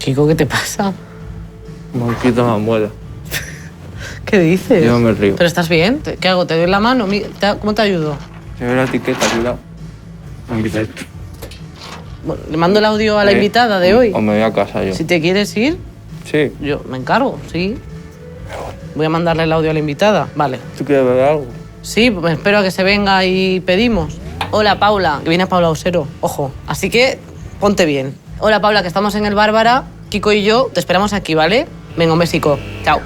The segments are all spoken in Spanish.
Kiko, ¿qué te pasa? Me quito la muela. ¿Qué dices? Yo me río. ¿Pero estás bien? ¿Qué hago? ¿Te doy la mano? ¿Cómo te ayudo? Se ve la etiqueta, cuidado. Me quita esto. Bueno, ¿le mando el audio a la invitada de hoy? O me voy a casa yo. Si te quieres ir, Sí. yo me encargo, sí. Voy a mandarle el audio a la invitada. Vale. ¿Tú quieres beber algo? Sí, me espero a que se venga y pedimos. Hola, Paula. Que viene Paula Osero. Ojo. Así que ponte bien. Hola, Paula, que estamos en el Bárbara. Kiko y yo te esperamos aquí, ¿vale? Venga, un besico. Chao.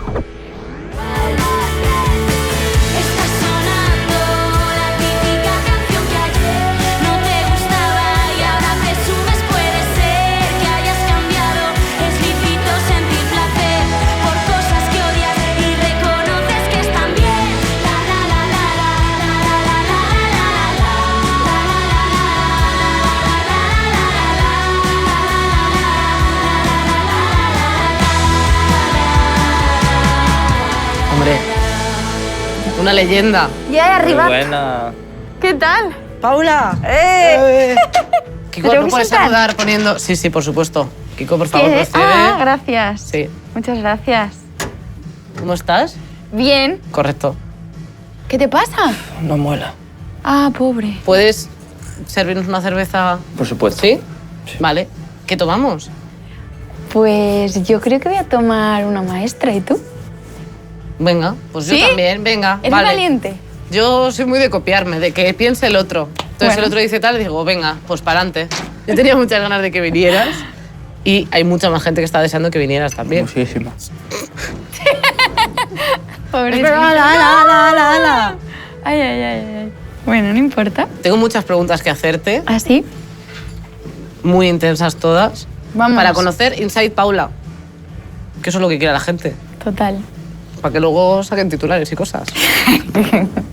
Hombre, una leyenda. Ya de arriba. Muy buena. ¿Qué tal? ¡Paula! Kiko, ¿Pero ¿no puedes sentar? saludar poniendo...? Sí, sí, por supuesto. Kiko, por favor, ¿Qué? procede. Ah, gracias. Sí. Muchas gracias. ¿Cómo estás? Bien. Correcto. ¿Qué te pasa? No muela. Ah, pobre. ¿Puedes servirnos una cerveza? Por supuesto. ¿Sí? Vale. ¿Qué tomamos? Pues yo creo que voy a tomar una maestra. ¿Y tú? Venga, pues ¿Sí? yo también, venga. ¿Eres vale. valiente? Yo soy muy de copiarme, de que piense el otro. Entonces Bueno. el otro dice tal y digo, venga, pues para adelante. Yo tenía muchas ganas de que vinieras y hay mucha más gente que está deseando que vinieras también. Muchísima. Pobre. ala. Ay, ay, ay, ay. Bueno, no importa. Tengo muchas preguntas que hacerte, ¿Ah, sí? muy intensas todas, Vamos. para conocer Inside Paula. Que eso es lo que quiere la gente, Total. para que luego saquen titulares y cosas.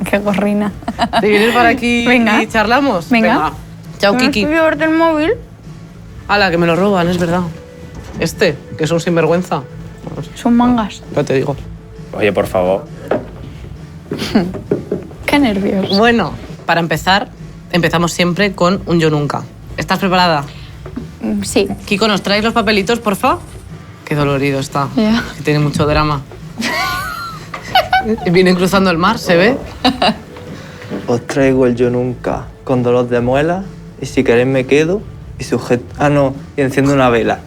Qué gorrina. ¿Te vienes para aquí Venga. y charlamos? Venga. Chao, Kiki. ¿No verte el móvil? Ala, que me lo roban, es verdad. Este, que es un sinvergüenza. Son mangas. Ya te digo. Oye, por favor. Qué nervios. Bueno, para empezar, empezamos siempre con un yo nunca. ¿Estás preparada? Sí. Kiko, ¿nos traes los papelitos, porfa? Qué dolorido está. Ya. Que tiene mucho drama. Vienen cruzando el mar, ¿se ve? Os traigo el yo nunca con dolor de muela y si queréis me quedo y sujeto... Ah, no, y enciendo una vela.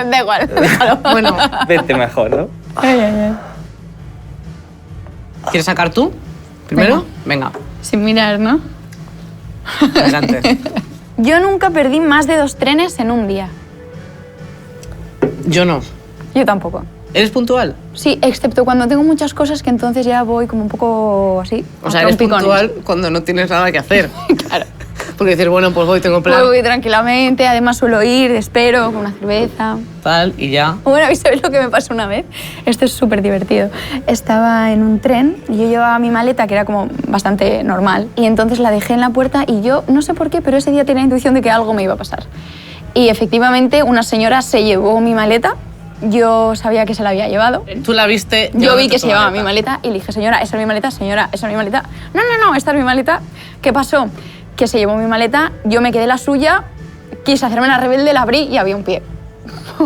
Da igual, déjalo. Bueno, Vete mejor, ¿no? Ay, ay, ay. ¿quieres sacar tú? ¿Primero? Venga, Sin mirar, ¿no? adelante. Yo nunca perdí más de 2 trenes en un día. Yo no. Yo tampoco. ¿Eres puntual? Sí, excepto cuando tengo muchas cosas que entonces ya voy como un poco así. O a sea, eres trompicones. puntual cuando no tienes nada que hacer. Claro. Porque dices, bueno, pues voy, tengo plan, Voy tranquilamente, además suelo ir, espero, con una cerveza. tal, y ya. Bueno, ¿y sabéis lo que me pasó una vez? Esto es súper divertido. Estaba en un tren y yo llevaba mi maleta, que era como bastante normal, y entonces la dejé en la puerta y yo, no sé por qué, pero ese día tenía la intuición de que algo me iba a pasar. Y efectivamente una señora se llevó mi maleta, yo sabía que se la había llevado. Tú la viste. Yo vi llevándote que tu se llevaba mi maleta y le dije, señora, esa es mi maleta, señora, esa es mi maleta. No, no, no, esta es mi maleta. ¿Qué pasó? Que se llevó mi maleta, yo me quedé la suya, quise hacerme la rebelde, la abrí y había un pie.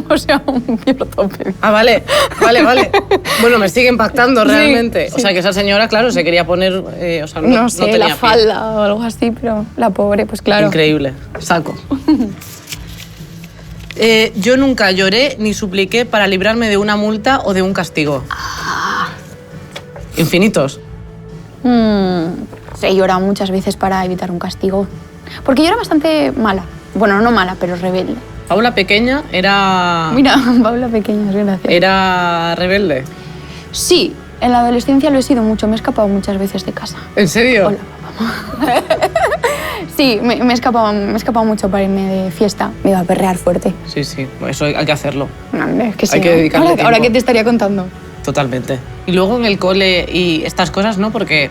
O sea, un pie ortopédico. Ah, vale, vale, vale. Bueno, me sigue impactando Sí, realmente. O sí. sea, que esa señora, claro, se quería poner... o sea, No sé, tenía la pie. falda o algo así, pero la pobre, pues claro. Increíble. Saco. Yo nunca lloré ni supliqué para librarme de una multa o de un castigo. Infinitos. Sí, he llorado muchas veces para evitar un castigo. Porque yo era bastante mala. Bueno, no mala, pero rebelde. Paula pequeña era... Mira, Paula pequeña, es graciosa. Era rebelde. Sí, en la adolescencia lo he sido mucho. Me he escapado muchas veces de casa. ¿En serio? Hola, papá. Sí, me he escapado mucho para irme de fiesta. Me iba a perrear fuerte. Sí, sí. Eso hay que hacerlo. No, es que sí, Hay que ¿no? dedicarle Ahora tiempo. que te estaría contando. Totalmente. Y luego en el cole y estas cosas, ¿no? Porque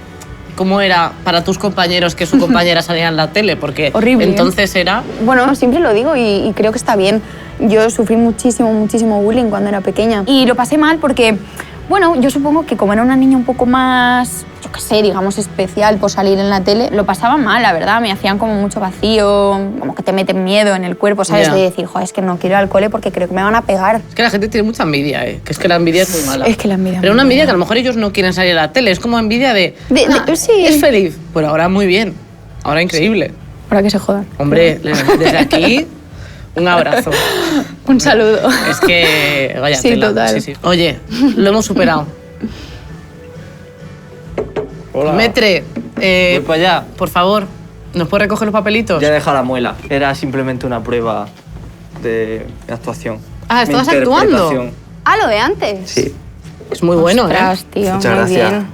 ¿cómo era para tus compañeros que su compañera salía en la tele? Porque Horrible, ¿eh? entonces era... Bueno, siempre lo digo y creo que está bien. Yo sufrí muchísimo bullying cuando era pequeña. Y lo pasé mal porque, bueno, yo supongo que como era una niña un poco más, yo qué qué sé, digamos, especial por salir en la tele, lo pasaba mal, la verdad. Me hacían como mucho vacío, como que te meten miedo en el cuerpo, ¿sabes? Ya. De decir, joder, es que no quiero ir al cole porque creo que me van a pegar. Es que la gente tiene mucha envidia, que es que la envidia es muy mala. Es que la envidia es Pero muy una envidia mala. que a lo mejor ellos no quieren salir a la tele, es como envidia de... Sí. Es feliz. Pues ahora muy bien, ahora increíble. Ahora que se jodan. Hombre, desde aquí, un abrazo. Un saludo. Es que, vaya Sí, tela. total. Sí, sí. Oye, lo hemos superado. Hola. Metre, Voy para allá. por favor, ¿nos puedes recoger los papelitos? Ya he dejado la muela. Era simplemente una prueba de actuación. Ah, ¿estabas Mi interpretación. Ah, lo de antes. Sí. Es muy bueno, Ostras, ¿eh? tío, Muchas muy gracias. bien.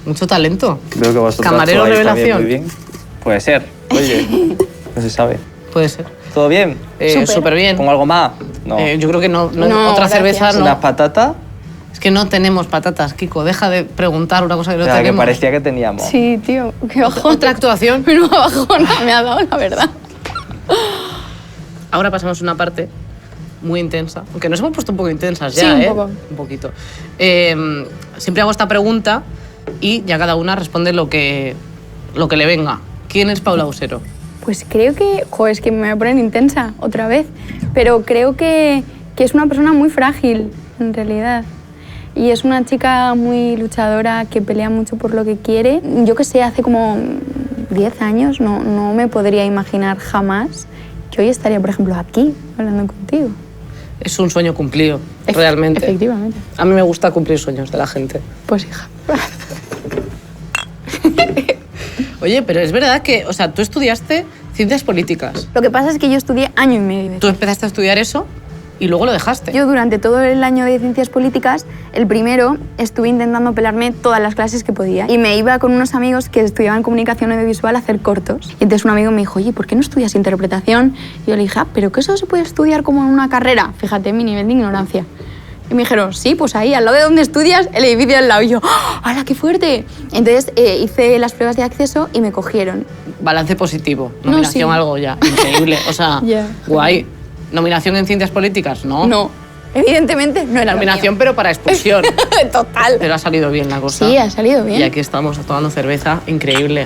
Mucho talento. Veo que vosotros Camarero actuáis también revelación. muy bien. Puede ser. Oye, no se sabe. Puede ser. ¿Todo bien? Súper bien. ¿Pongo algo más? No. Yo creo que no. No, Otra gracias. cerveza no. ¿Unas patatas? Es que no tenemos patatas, Kiko. Deja de preguntar una cosa que no O sea, que tenemos. parecía que teníamos. Sí, tío, qué bajón. Otra actuación. Menuda bajona me ha dado, la verdad. Ahora pasamos a una parte muy intensa. Aunque nos hemos puesto un poco intensas ya, Sí, un ¿eh? poco. Un poquito. Siempre hago esta pregunta y ya cada una responde lo que le venga. ¿Quién es Paula Usero? Pues creo que, joder, es que me voy a poner intensa otra vez, pero creo que es una persona muy frágil, en realidad. Y es una chica muy luchadora que pelea mucho por lo que quiere. Yo que sé, hace como 10 años no me podría imaginar jamás que hoy estaría, por ejemplo, aquí hablando contigo. Es un sueño cumplido, realmente. Efectivamente. A mí me gusta cumplir sueños de la gente. Pues hija. Oye, pero es verdad que, o sea, tú estudiaste ciencias políticas. Lo que pasa es que yo estudié año y medio. Tú empezaste a estudiar eso y luego lo dejaste. Yo durante todo el año de ciencias políticas, el primero, estuve intentando pelarme todas las clases que podía. Y me iba con unos amigos que estudiaban comunicación audiovisual a hacer cortos. Y entonces un amigo me dijo, oye, ¿por qué no estudias interpretación? Y yo le dije, pero que eso se puede estudiar como en una carrera. Fíjate mi nivel de ignorancia. Y me dijeron, sí, pues ahí, al lado de donde estudias, el edificio al lado. Y yo, ¡hala, qué fuerte! Entonces hice las pruebas de acceso y me cogieron. Balance positivo. No, Nominación sí. algo ya. Increíble. O sea, Ya. guay. ¿Nominación en ciencias políticas? No. No, evidentemente no era lo Nominación, mío. pero para expulsión. Total. Pero ha salido bien la cosa. Sí, ha salido bien. Y aquí estamos tomando cerveza, increíble,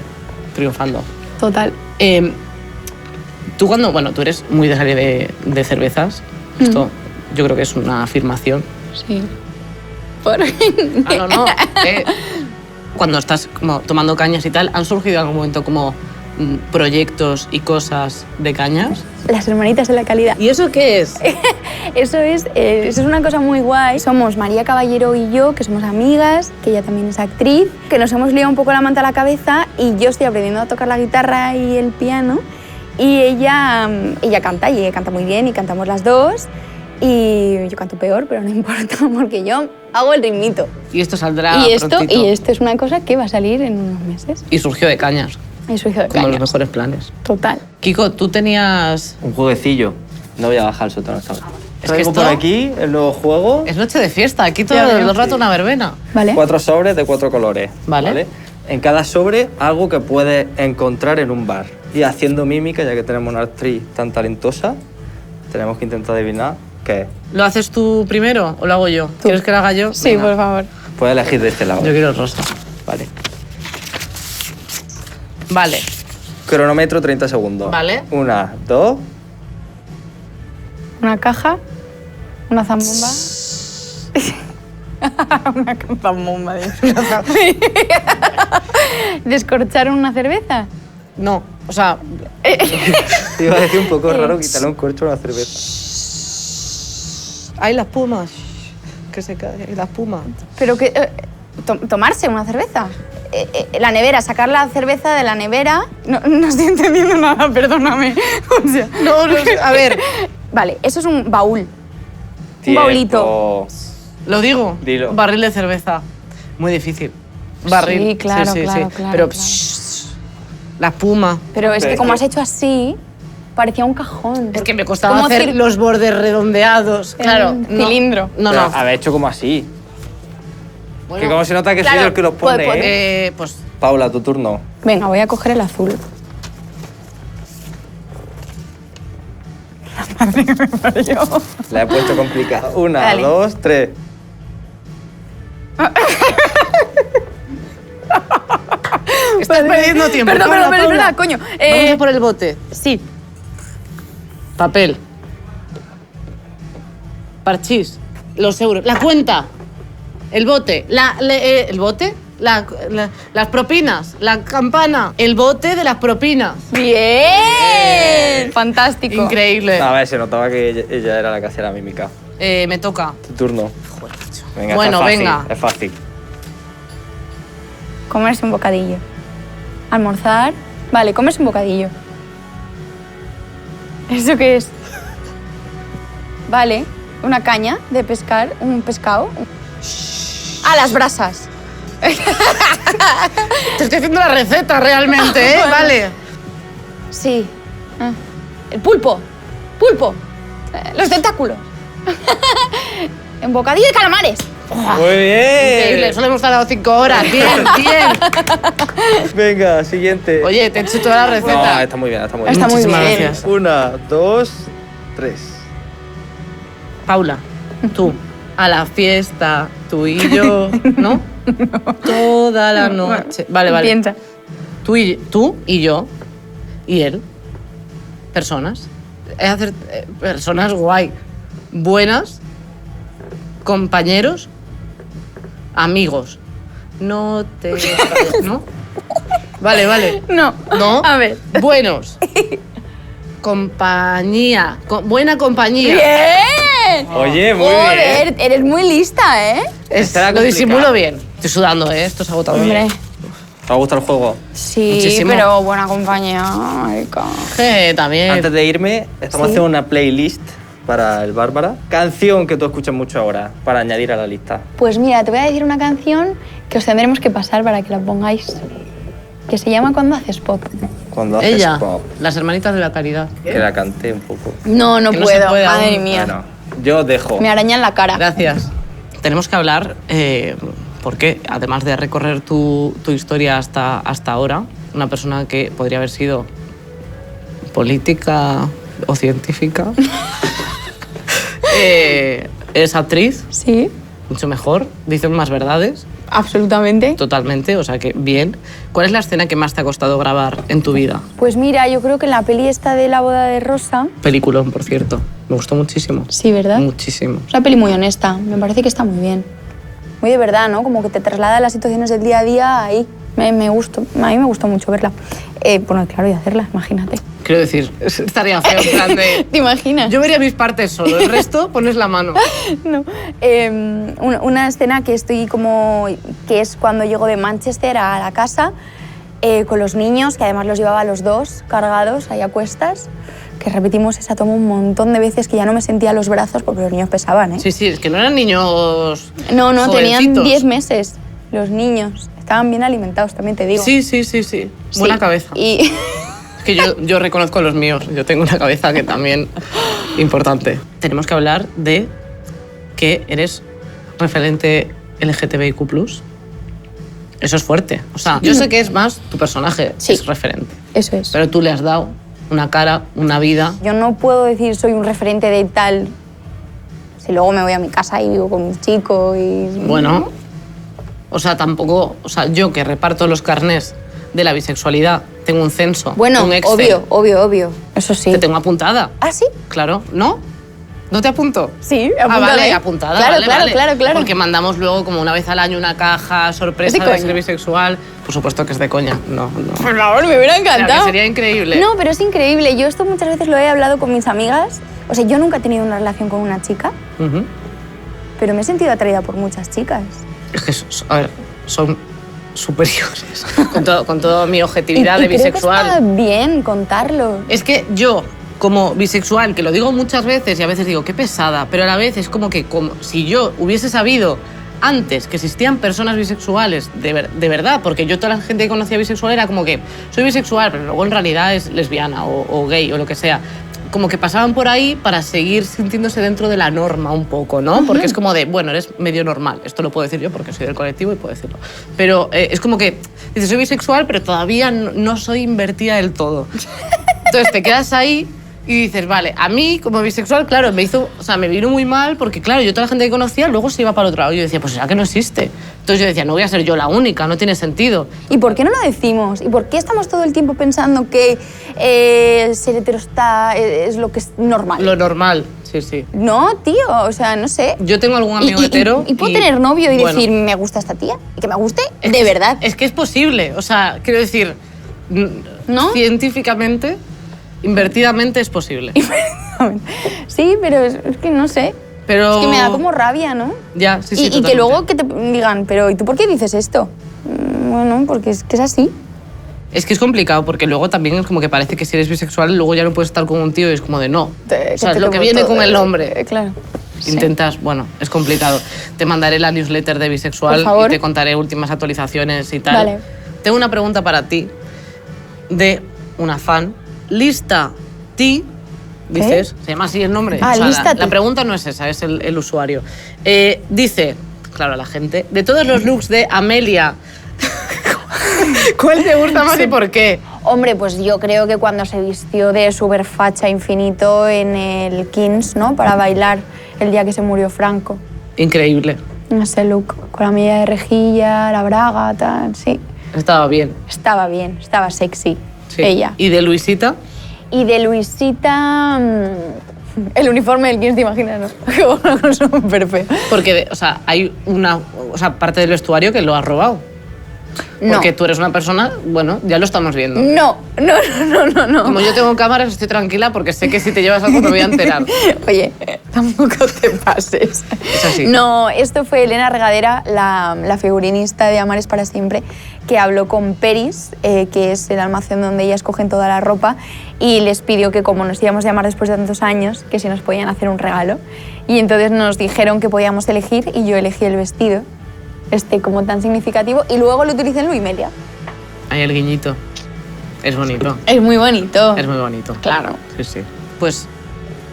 triunfando. Total. Tú cuando, bueno, tú eres muy de salir de cervezas, esto yo creo que es una afirmación. Sí. Por... Ah, no. Cuando estás como tomando cañas y tal, ¿han surgido en algún momento como proyectos y cosas de cañas? Las hermanitas de la calidad. ¿Y eso qué es? Eso es una cosa muy guay. Somos María Caballero y yo, que somos amigas, que ella también es actriz, que nos hemos liado un poco la manta a la cabeza y yo estoy aprendiendo a tocar la guitarra y el piano y ella canta, y ella canta muy bien y cantamos las dos y yo canto peor, pero no importa porque yo hago el ritmito. Y esto saldrá Y esto prontito. es una cosa que va a salir en unos meses. Y surgió de cañas, Y su hijo de como los cañas. mejores planes. Total. Kiko, tú tenías... Un jueguecillo. No voy a bajar el sótano esta vez. Es que Traigo esto- por aquí el nuevo juego. Es noche de fiesta, aquí todo Ya veo. el rato una verbena. ¿Vale? 4 sobres de 4 colores. Vale. En cada sobre, algo que puedes encontrar en un bar. Y haciendo mímica, ya que tenemos una actriz tan talentosa, tenemos que intentar adivinar qué es. ¿Lo haces tú primero o lo hago yo? ¿Quieres que lo haga yo? Sí, Venga. por favor. Puedes elegir de este lado. Yo quiero el rosa. Vale. Vale. Cronómetro 30 segundos. Vale. 1, 2. Una caja, una zambomba. una zambomba, ¿Descorchar una cerveza? No, o sea, Te iba a decir un poco raro quitarle un corcho a una cerveza. hay las pumas. Que se cae, hay las pumas. Pero que... tomarse una cerveza. La nevera, sacar la cerveza de la nevera. No estoy entendiendo nada, perdóname. O sea, No, a ver, vale, eso es un baúl. Tiempo. baulito. lo digo. Dilo. Barril de cerveza. Muy difícil. Barril. Sí, claro, claro, Pero claro. la puma. Pero es Pero que es como que- has hecho así, parecía un cajón. Es que me costaba ¿Cómo hacer cir- los bordes redondeados. Claro. Un no. cilindro. No, Pero no. haber hecho como así. Bueno, Que como se nota que soy claro, yo el que los pone, pues- ¿eh? pues Paula, tu turno. Venga, voy a coger el azul. La madre que me parió. La he puesto complicada. 1, Dale. 2, 3. Estás perdiendo tiempo. Perdón, Paula, pero es Paula. verdad, coño. Vamos a por el bote. Sí. Papel. Parchís. Los euros. La cuenta. El bote. ¿El bote? Las propinas. La campana. El bote de las propinas. ¡Bien! Fantástico. Increíble. A ver, se notaba que ella era la que hacía la mímica. Me toca. Tu turno. Venga, Bueno, está fácil, venga. Es fácil. Comerse un bocadillo. Almorzar. Vale, comerse un bocadillo. ¿Eso qué es? Vale, una caña de pescar, un pescado. A las brasas. Te estoy haciendo la receta realmente, ¿eh? Vale. Sí. Ah. El pulpo. Pulpo. Los tentáculos. Un bocadillo de calamares. Muy bien. Increíble, solo hemos tardado 5 horas. Bien, bien. Venga, siguiente. Oye, te he hecho toda la receta. No, está muy bien, está muy bien. Está muy Muchísimas bien. gracias. 1, 2, 3. Paula, tú, a la fiesta, tú y yo, ¿no? Toda la noche. Vale, vale. Piensa. Tú y yo y él, personas. Es hacer personas guay, buenas, compañeros, amigos. No te... ¿No? Vale, vale. No. ¿No? A ver. Buenos. Compañía. Buena compañía. ¡Bien! Oye, muy Joder, bien. eres muy lista, ¿eh? Esta era Lo complicada. disimulo bien. Estoy sudando, ¿eh? Esto es agotador. Hombre. ¿Te ha gustado el juego? Sí, Muchísimo. pero buena compañía, marica. También. Antes de irme, estamos Sí. haciendo una playlist para el Bárbara. Canción que tú escuchas mucho ahora, para añadir a la lista. Pues mira, te voy a decir una canción que os tendremos que pasar para que la pongáis. Que se llama Cuando haces pop. Cuando haces Ella, pop. las hermanitas de la caridad. Que la canté un poco. No, no Que no se puedo, puede madre aún. mía. Bueno, yo dejo. Me araña en la cara. Gracias. Tenemos que hablar, porque además de recorrer tu historia hasta ahora, una persona que podría haber sido política o científica, es actriz, Sí, mucho mejor, dicen más verdades, absolutamente. totalmente, o sea que bien. ¿Cuál es la escena que más te ha costado grabar en tu vida? Pues mira, yo creo que en la peli esta de La boda de Rosa... Peliculón, por cierto. Me gustó muchísimo. Sí, ¿verdad? Muchísimo. Es una peli muy honesta, me parece que está muy bien. Muy de verdad, ¿no? Como que te traslada a las situaciones del día a día ahí. A mí me gustó mucho verla. Bueno, claro, y hacerla, imagínate. Quiero decir, estaría feo, en plan de... ¿Te imaginas? Yo vería mis partes solo, el resto pones la mano. No. Una escena que estoy como... que es cuando llego de Manchester a la casa con los niños, que además los llevaba a los dos cargados ahí a cuestas, que repetimos esa toma un montón de veces que ya no me sentía los brazos porque los niños pesaban, ¿eh? Sí, sí, es que no eran niños. No, tenían jovencitos. 10 meses los niños. Estaban bien alimentados, también te digo. Sí. Buena Sí. cabeza. Y Es que yo reconozco los míos. Yo tengo una cabeza que también importante. Tenemos que hablar de que eres referente LGTBIQ+. Eso es fuerte. O sea, yo sé que es más tu personaje, Sí. es referente. eso es. Pero tú le has dado una cara, una vida. Yo no puedo decir soy un referente de tal si luego me voy a mi casa y vivo con un chico y... Bueno, o sea, tampoco... O sea, yo que reparto los carnés de la bisexualidad, tengo un censo, Bueno, un Excel, obvio. Eso sí. te tengo apuntada. ¿Ah, sí? Claro, ¿no? ¿No te apunto? Sí, Ah, vale, apuntada. Claro, vale, claro. Porque mandamos luego como una vez al año una caja sorpresa ¿Es de de coña? ser bisexual. Por supuesto que es de coña. No. Por favor, me hubiera O sea, encantado. que sería increíble. No, pero es increíble. Yo esto muchas veces lo he hablado con mis amigas. O sea, yo nunca he tenido una relación con una chica, Ujú. pero me he sentido atraída por muchas chicas. Es que, a ver, son superiores. con toda mi objetividad Y de creo que bisexual. está bien contarlo. Es que yo, como bisexual, que lo digo muchas veces y a veces digo, qué pesada, pero a la vez es como que como si yo hubiese sabido antes que existían personas bisexuales de verdad, porque yo toda la gente que conocía bisexual era como que soy bisexual, pero luego en realidad es lesbiana o gay o lo que sea. Como que pasaban por ahí para seguir sintiéndose dentro de la norma un poco, ¿no? Porque es como de, bueno, eres medio normal. Esto lo puedo decir yo porque soy del colectivo y puedo decirlo. Pero es como que dices, soy bisexual, pero todavía no soy invertida del todo. Entonces te quedas ahí Y dices, vale, a mí como bisexual, claro, me vino muy mal porque, claro, yo toda la gente que conocía luego se iba para el otro lado. Y yo decía, pues será que no existe. Entonces yo decía, no voy a ser yo la única, no tiene sentido. ¿Y por qué no lo decimos? ¿Y por qué estamos todo el tiempo pensando que ser hetero es lo que es normal? Lo normal, sí, sí. No, tío, o sea, no sé. Yo tengo algún amigo hetero. Y puedo tener novio y bueno, decir, me gusta esta tía, y que me guste es de que- verdad. Es que es posible, o sea, quiero decir, ¿No? científicamente, invertidamente es posible. Sí, pero es que no sé. Pero... Es que me da como rabia, ¿no? Ya, sí, sí, y que totalmente. luego que te digan, pero ¿y tú por qué dices esto? Bueno, porque es que es así. Es que es complicado porque luego también es como que parece que si eres bisexual luego ya no puedes estar con un tío y es como de no. O sea, es lo que viene con el nombre. Claro. Intentas, bueno, es complicado. Te mandaré la newsletter de bisexual Por favor. y te contaré últimas actualizaciones y tal. Vale. Tengo una pregunta para ti de una fan. Lista T, dices, se llama así el nombre. Ah, Lista la T. pregunta no es esa, es el usuario. Dice, claro, la gente, de todos los looks de Amelia, ¿cuál te gusta más y por qué? Hombre, pues yo creo que cuando se vistió de super facha infinito en el Kings, ¿no? Para bailar el día que se murió Franco. Increíble. Ese look, con la media de rejilla, la braga, tal, sí. Estaba bien. Estaba bien, estaba sexy, Sí. ella. ¿Y de Luisita? Y de Luisita, el uniforme del Kings, ¿te imaginas, no? Una cosa súper fea. Porque, o sea, hay una parte del vestuario que lo has robado. No. Porque tú eres una persona, bueno, ya lo estamos viendo. No. Como yo tengo cámaras, estoy tranquila porque sé que si te llevas algo me voy a enterar. Oye, tampoco te pases. Es así. No, esto fue Elena Regadera, la figurinista de Amares para Siempre, que habló con Peris, que es el almacén donde ellas cogen toda la ropa, y les pidió que, como nos íbamos a llamar después de tantos años, que si nos podían hacer un regalo. Y entonces nos dijeron que podíamos elegir y yo elegí el vestido, como tan significativo, y luego lo utilicé en Luimelia. Hay el guiñito. Es bonito. Es muy bonito. Es muy bonito. Claro. Sí, sí. Pues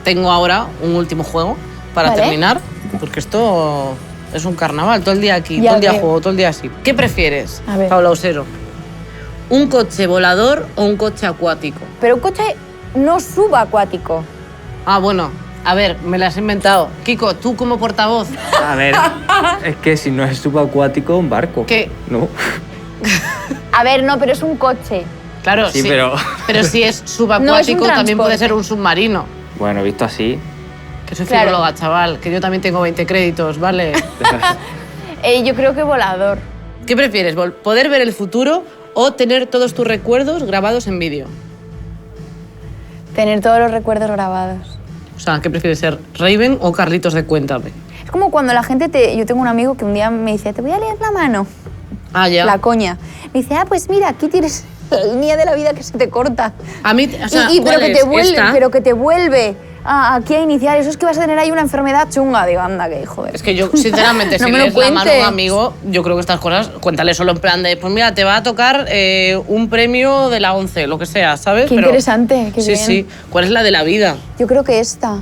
tengo ahora un último juego para Vale. terminar, porque esto es un carnaval. Todo el día aquí, Ya todo el día veo. juego, todo el día así. ¿Qué prefieres, A ver. Paula Osero? ¿Un coche volador o un coche acuático? Pero un coche no subacuático. Ah, bueno. A ver, me las he inventado. Kiko, tú como portavoz. A ver, es que si no es subacuático, un barco. ¿Qué? No. A ver, no, pero es un coche. Claro, Sí, pero- Pero si es No, subacuático, es un también puede transporte. ser un submarino. Bueno, visto así. Que soy Claro. filóloga, chaval. Que yo también tengo 20 créditos, ¿vale? Yo creo que volador. ¿Qué prefieres? ¿Poder ver el futuro o tener todos tus recuerdos grabados en vídeo? Tener todos los recuerdos grabados. O sea, ¿qué prefieres ser? ¿Raven o Carlitos de Cuéntame? Es como cuando la gente Yo tengo un amigo que un día me dice, te voy a leer la mano. Ah, ya. La coña. Me dice, pues mira, aquí tienes la línea de la vida que se te corta. A mí, o sea, pero, ¿cuál que es? te vuelve, ¿Esta? pero que te vuelve aquí a iniciar. Eso es que vas a tener ahí una enfermedad chunga. Digo, anda, que joder. Es que yo, sinceramente, No si me lo lees la mano a un cuentes. amigo, yo creo que estas cosas, cuéntale solo en plan de, pues mira, te va a tocar un premio de la 11, lo que sea, ¿sabes? Qué interesante, qué sí, bien. sí. ¿Cuál es la de la vida? Yo creo que esta.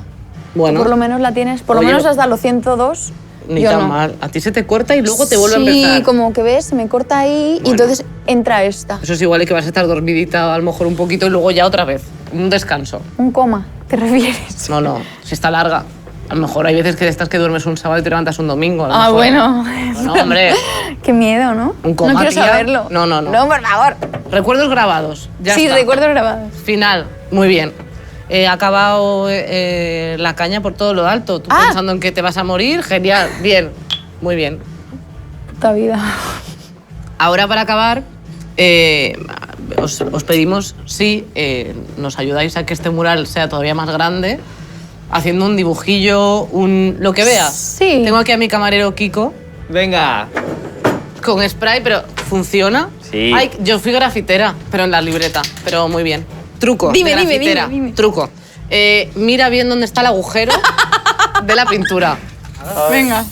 Bueno. Tú por lo menos la tienes, por lo Oye, menos hasta los 102. Ni yo tan no. mal. A ti se te corta y luego te vuelve a empezar. Sí, como que ves, se me corta ahí y Bueno. entonces entra esta. Eso es igual que vas a estar dormidita a lo mejor un poquito y luego ya otra vez. Un descanso. Un coma, ¿te refieres? No, no, si está larga. A lo mejor hay veces que estás que duermes un sábado y te levantas un domingo. a lo Ah, mejor. bueno. No, hombre. Qué miedo, ¿no? Un coma, no quiero tía. saberlo. No, no, no. No, por favor. Recuerdos grabados. Ya Sí, está. recuerdos grabados. Final. Muy bien. He acabado la caña por todo lo alto. Tú Ah. pensando en que te vas a morir. Genial. Bien. Muy bien. Puta vida. Ahora para acabar, os pedimos si nos ayudáis a que este mural sea todavía más grande, haciendo un dibujillo, lo que veas. Sí. Tengo aquí a mi camarero Kiko Venga. con spray, pero ¿funciona? Sí. Ay, yo fui grafitera, pero en la libreta, pero muy bien. Truco. Dime, de dime, grafitera. dime. Truco. Mira bien dónde está el agujero de la pintura. Venga.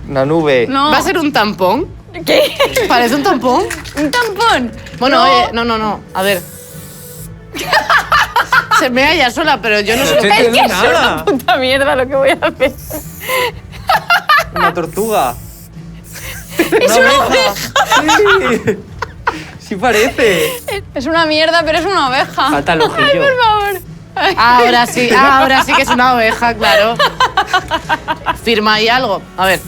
Una nube. No. ¿Va a ser un tampón? ¿Qué? ¿Parece un tampón? ¿Un tampón? Bueno, No. oye, no. A ver. Se me ella sola, pero yo no sé. No estoy Es que entendiendo es una nada. puta mierda lo que voy a hacer. Una tortuga. Es una oveja. Sí. ¡Sí parece! Es una mierda, pero es una oveja. Falta el ojillo. Ay, por favor. Ay. Ahora sí que es una oveja, claro. Firma ahí algo. A ver.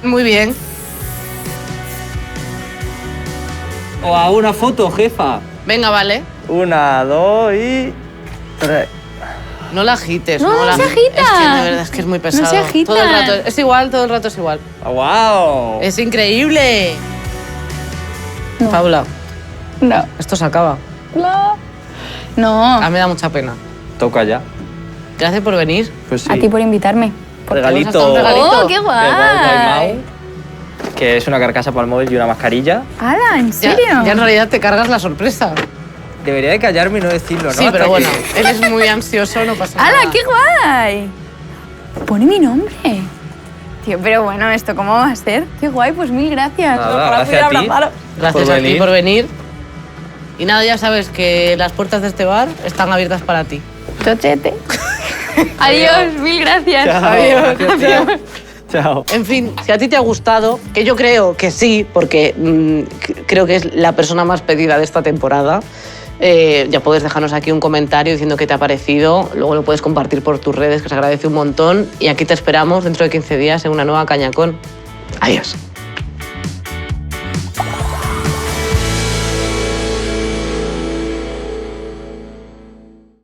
Muy bien. O a una foto, jefa. Venga, vale. 1, 2 y 3. No la agites. No, la se agita. Es que de verdad es que es muy pesado. se agita. Todo el rato, es igual, todo el rato es igual. ¡Wow! Es increíble. No. Paula, No. esto se acaba. No. No. A mí me da mucha pena. Toca ya. Gracias por venir. Pues sí. A ti por invitarme. Regalito. hemos hasta un regalito. ¡Oh, qué de Guay guay! Mau, que es una carcasa para el móvil y una mascarilla. ¡Hala, en Ya, serio! ya en realidad te cargas la sorpresa. Debería de callarme y no decirlo, ¿no? Sí, Hasta pero bueno, que- él es muy ansioso, no pasa nada. ¡Hala, qué guay! Pone mi nombre. Tío, pero bueno, ¿esto cómo va a ser? ¡Qué guay! Pues mil gracias. Nada, Ojalá gracias pudiera a ti. abrazaros. Gracias por a ti venir. por venir. Y nada, ya sabes que las puertas de este bar están abiertas para ti. Chochete. Adiós, mil gracias. Chao. Adiós. Gracias, Adiós. Chao. En fin, si a ti te ha gustado, que yo creo que sí, porque creo que es la persona más pedida de esta temporada, ya puedes dejarnos aquí un comentario diciendo qué te ha parecido, luego lo puedes compartir por tus redes, que se agradece un montón, y aquí te esperamos dentro de 15 días en una nueva Cañacón. Adiós.